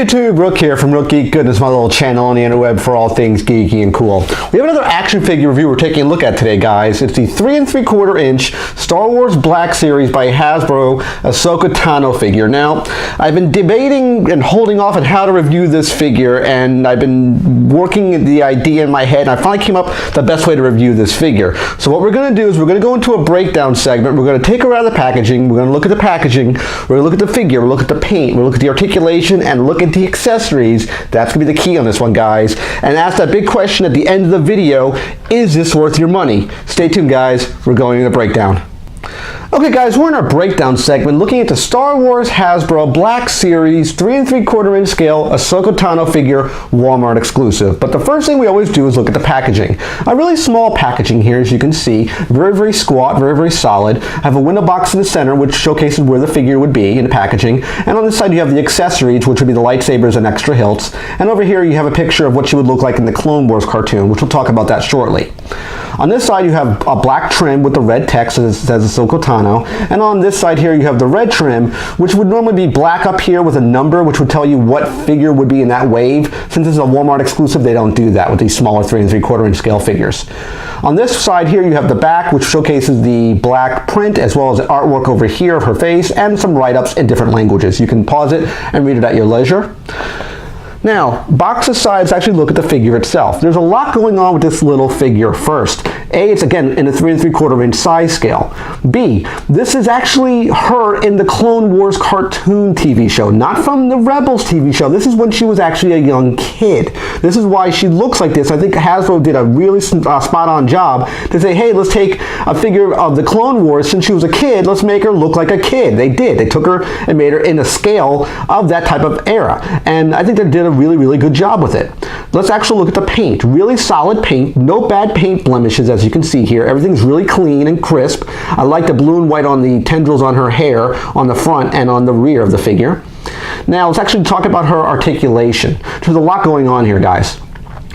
YouTube, Rook here from Rook Geek Goodness, my little channel on the interweb for all things geeky and cool. We have another action figure review we're taking a look at today, guys. It's the 3 3/4 inch Star Wars Black Series by Hasbro Ahsoka Tano figure. Now, I've been debating and holding off on how to review this figure, and I've been working the idea in my head, and I finally came up with the best way to review this figure. So what we're going to do is we're going to go into a breakdown segment. We're going to take her out of the packaging. We're going to look at the packaging. We're going to look at the figure. We'll look at the paint. We'll look at the articulation and look at the accessories. That's going to be the key on this one, guys. And ask that big question at the end of the video, is this worth your money? Stay tuned, guys. We're going into the breakdown. Okay, guys, we're in our breakdown segment looking at the Star Wars Hasbro Black Series 3 3/4 inch scale Ahsoka Tano figure, Walmart exclusive. But the first thing we always do is look at the packaging. A really small packaging here, as you can see. Very, very squat, very, very solid. I have a window box in the center, which showcases where the figure would be in the packaging. And on this side, you have the accessories, which would be the lightsabers and extra hilts. And over here, you have a picture of what she would look like in the Clone Wars cartoon, which we'll talk about that shortly. On this side, you have a black trim with the red text that says Ahsoka Tano. And on this side here, you have the red trim, which would normally be black up here with a number, which would tell you what figure would be in that wave. Since this is a Walmart exclusive, they don't do that with these smaller 3 3/4 inch scale figures. On this side here, you have the back, which showcases the black print, as well as the artwork over here of her face, and some write-ups in different languages. You can pause it and read it at your leisure. Now, box aside, let's actually look at the figure itself. There's a lot going on with this little figure. First, A, it's again in a 3 3/4 inch size scale. B, this is actually her in the Clone Wars cartoon TV show, not from the Rebels TV show. This is when she was actually a young kid. This is why she looks like this. I think Hasbro did a really spot-on job to say, hey, let's take a figure of the Clone Wars since she was a kid, let's make her look like a kid. They did. They took her and made her in a scale of that type of era. And I think they did a really, really good job with it. Let's actually look at the paint. Really solid paint, no bad paint blemishes as you can see here. Everything's really clean and crisp. I like the blue and white on the tendrils on her hair on the front and on the rear of the figure. Now let's actually talk about her articulation. There's a lot going on here, guys.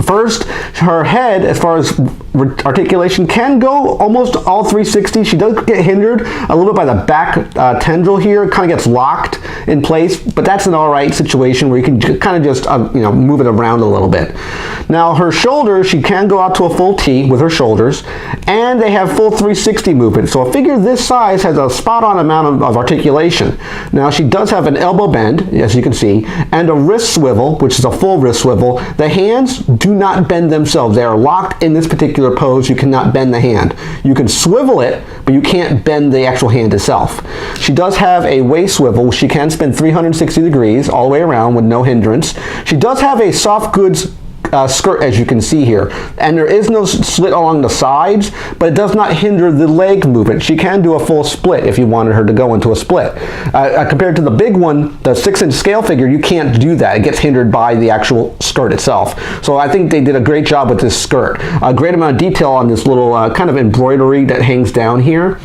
First, her head, as far as articulation, can go almost all 360. She does get hindered a little bit by the back tendril here. It kind of gets locked in place, but that's an alright situation where you can kind of just move it around a little bit. Now, her shoulders, she can go out to a full T with her shoulders, and they have full 360 movement. So a figure this size has a spot-on amount of articulation. Now, she does have an elbow bend, as you can see, and a wrist swivel, which is a full wrist swivel. The hands do not bend themselves. They are locked in this particular pose. You cannot bend the hand. You can swivel it, but you can't bend the actual hand itself. She does have a waist swivel. She can spin 360 degrees all the way around with no hindrance. She does have a soft goods skirt, as you can see here, and there is no slit along the sides, but it does not hinder the leg movement. She can do a full split if you wanted her to go into a split. Compared to the big one, the 6-inch scale figure, you can't do that. It gets hindered by the actual skirt itself. So I think they did a great job with this skirt. A great amount of detail on this little kind of embroidery that hangs down here.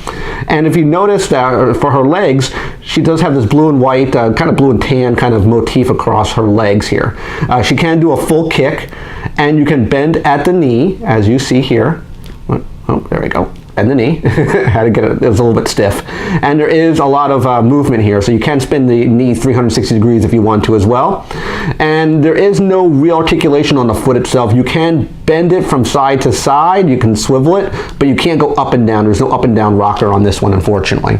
And if you notice that for her legs, she does have this blue and white, kind of blue and tan kind of motif across her legs here. She can do a full kick, and you can bend at the knee, as you see here. Oh, there we go. And the knee. Had to get it. It was a little bit stiff. And there is a lot of movement here, so you can spin the knee 360 degrees if you want to as well. And there is no real articulation on the foot itself. You can bend it from side to side. You can swivel it, but you can't go up and down. There's no up and down rocker on this one, unfortunately.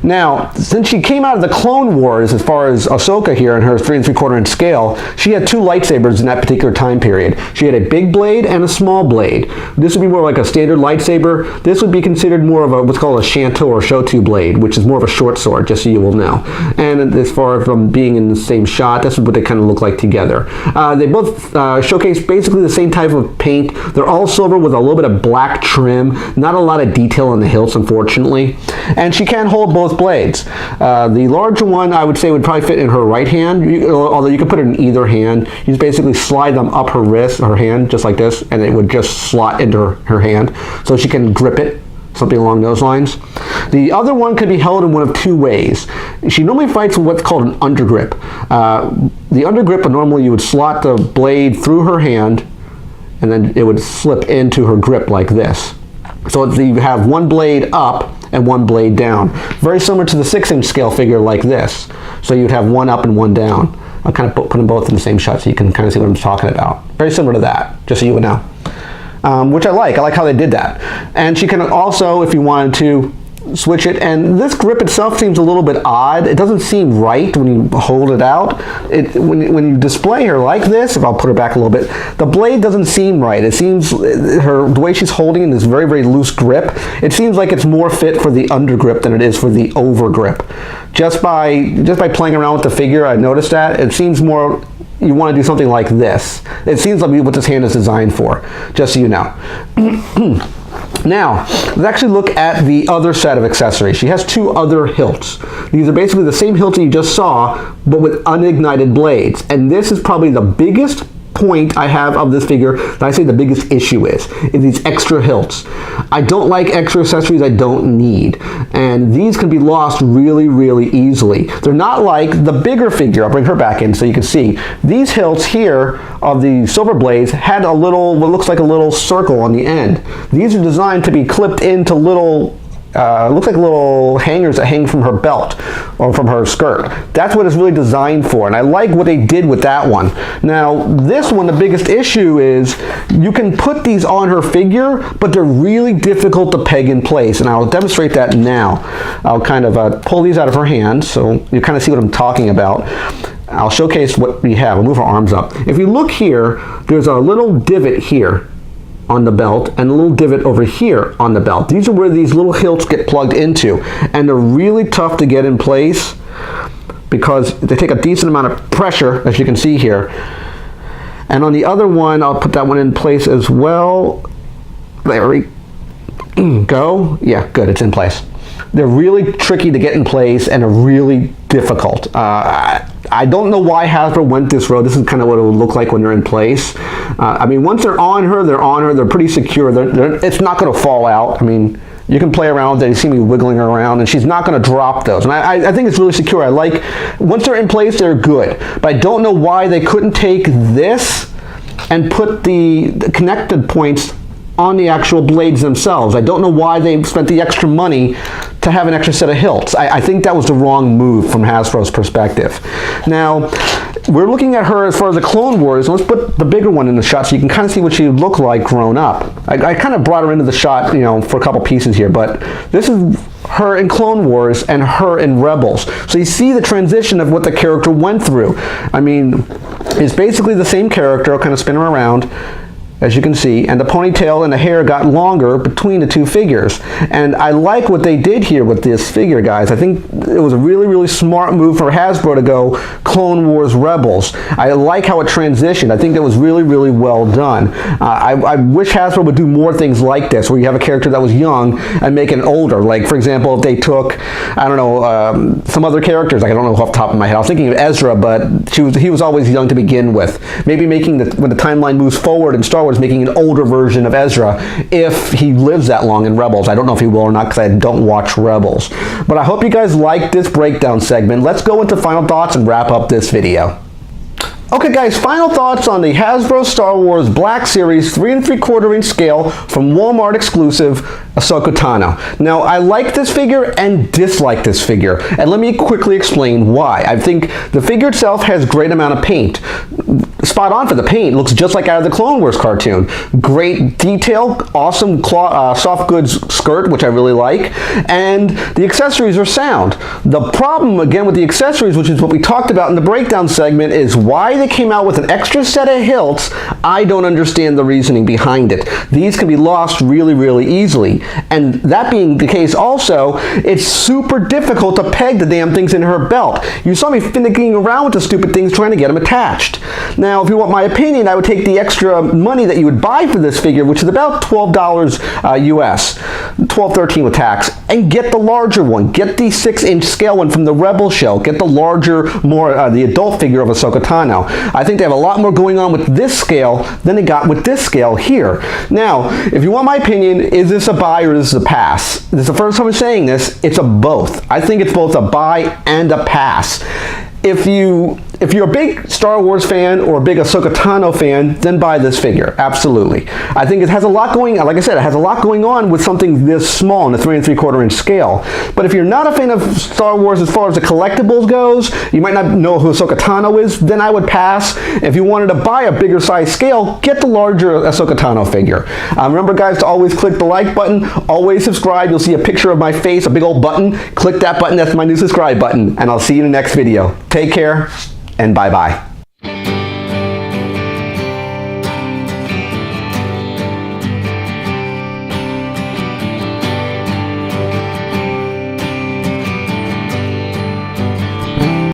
Now, since she came out of the Clone Wars, as far as Ahsoka here in her 3 3/4 inch scale, she had 2 lightsabers in that particular time period. She had a big blade and a small blade. This would be more like a standard lightsaber. This would be considered more of a what's called a Shanto or Shotu blade, which is more of a short sword, just so you will know. And as far from being in the same shot, this is what they kind of look like together. They both showcase basically the same type of paint. They're all silver with a little bit of black trim. Not a lot of detail on the hilts, unfortunately. And she can hold both blades. The larger one, I would say, would probably fit in her right hand, although you could put it in either hand. You just basically slide them up her wrist, her hand, just like this, and it would just slot into her hand, so she can grip it, something along those lines. The other one could be held in one of 2 ways. She normally fights with what's called an undergrip. The undergrip, normally you would slot the blade through her hand, and then it would slip into her grip like this. So you have one blade up and one blade down. Very similar to the 6-inch scale figure like this. So you'd have one up and one down. I'll kind of put them both in the same shot so you can kind of see what I'm talking about. Very similar to that, just so you would know. Which I like. I like how they did that. And she can also, if you wanted to, switch it, and this grip itself seems a little bit odd. It doesn't seem right when you hold it out. When you display her like this, if I'll put her back a little bit, the blade doesn't seem right. It seems the way she's holding in this very, very loose grip, it seems like it's more fit for the under grip than it is for the over grip. Just by playing around with the figure, I noticed that it seems more you want to do something like this. It seems like what this hand is designed for, just so you know. Now, let's actually look at the other set of accessories. She has two other hilts. These are basically the same hilt that you just saw, but with unignited blades. And this is probably the biggest point I have of this figure that I say the biggest issue is these extra hilts. I don't like extra accessories I don't need, and these can be lost really, really easily. They're not like the bigger figure. I'll bring her back in so you can see. These hilts here of the silver blades had a little, what looks like a little circle on the end. These are designed to be clipped into little looks like little hangers that hang from her belt or from her skirt. That's what it's really designed for, and I like what they did with that one. Now, this one, the biggest issue is you can put these on her figure, but they're really difficult to peg in place, and I'll demonstrate that now. I'll kind of pull these out of her hand so you kind of see what I'm talking about. I'll showcase what we have. I'll move her arms up. If you look here, there's a little divot here on the belt and a little divot over here on the belt. These are where these little hilts get plugged into, and they're really tough to get in place because they take a decent amount of pressure, as you can see here. And on the other one, I'll put that one in place as well. There we go. Yeah, good, it's in place. They're really tricky to get in place and are really difficult. I don't know why Hasbro went this road. This is kind of what it would look like when they're in place. I mean, once they're on her, they're pretty secure. It's not going to fall out. I mean, you can play around with it. You see me wiggling her around, and she's not going to drop those. And I think it's really secure. I like, once they're in place, they're good. But I don't know why they couldn't take this and put the connected points on the actual blades themselves. I don't know why they spent the extra money to have an extra set of hilts. I think that was the wrong move from Hasbro's perspective. Now, we're looking at her as far as the Clone Wars. Let's put the bigger one in the shot so you can kind of see what she would look like grown up. I kind of brought her into the shot, you know, for a couple pieces here, but this is her in Clone Wars and her in Rebels. So you see the transition of what the character went through. I mean, it's basically the same character. I'll kind of spin her around, as you can see, and the ponytail and the hair got longer between the two figures. And I like what they did here with this figure, guys. I think it was a really, really smart move for Hasbro to go Clone Wars Rebels. I like how it transitioned. I think that was really, really well done. I wish Hasbro would do more things like this, where you have a character that was young and make it older. Like, for example, if they took, I don't know, some other characters, like, I don't know off the top of my head. I was thinking of Ezra, but he was always young to begin with. Maybe making when the timeline moves forward in Star Wars, making an older version of Ezra if he lives that long in Rebels. I don't know if he will or not because I don't watch Rebels. But I hope you guys liked this breakdown segment. Let's go into final thoughts and wrap up this video. Okay guys, final thoughts on the Hasbro Star Wars Black Series 3 3/4 inch scale from Walmart exclusive Ahsoka Tano. Now, I like this figure and dislike this figure, and let me quickly explain why. I think the figure itself has a great amount of paint. Spot on for the paint. Looks just like out of the Clone Wars cartoon. Great detail, awesome soft goods skirt, which I really like, and the accessories are sound. The problem, again, with the accessories, which is what we talked about in the breakdown segment, is why they came out with an extra set of hilts. I don't understand the reasoning behind it. These can be lost really, really easily. And that being the case also, it's super difficult to peg the damn things in her belt. You saw me finicking around with the stupid things trying to get them attached. Now, if you want my opinion, I would take the extra money that you would buy for this figure, which is about $12 US, $12, $13 with tax, and get the larger one. Get the 6-inch scale one from the Rebel show. Get the larger, more the adult figure of Ahsoka Tano. I think they have a lot more going on with this scale than they got with this scale here. Now, if you want my opinion, is this a buy or is this a pass? This is the first time I'm saying this. It's a both. I think it's both a buy and a pass. If you if you're a big Star Wars fan or a big Ahsoka Tano fan, then buy this figure. Absolutely. I think it has a lot going, like I said, it has a lot going on with something this small in the 3 3/4 inch scale. But if you're not a fan of Star Wars as far as the collectibles goes, you might not know who Ahsoka Tano is, then I would pass. If you wanted to buy a bigger size scale, get the larger Ahsoka Tano figure. Remember guys to always click the like button, always subscribe. You'll see a picture of my face, a big old button. Click that button, that's my new subscribe button, and I'll see you in the next video. Take care, and bye-bye.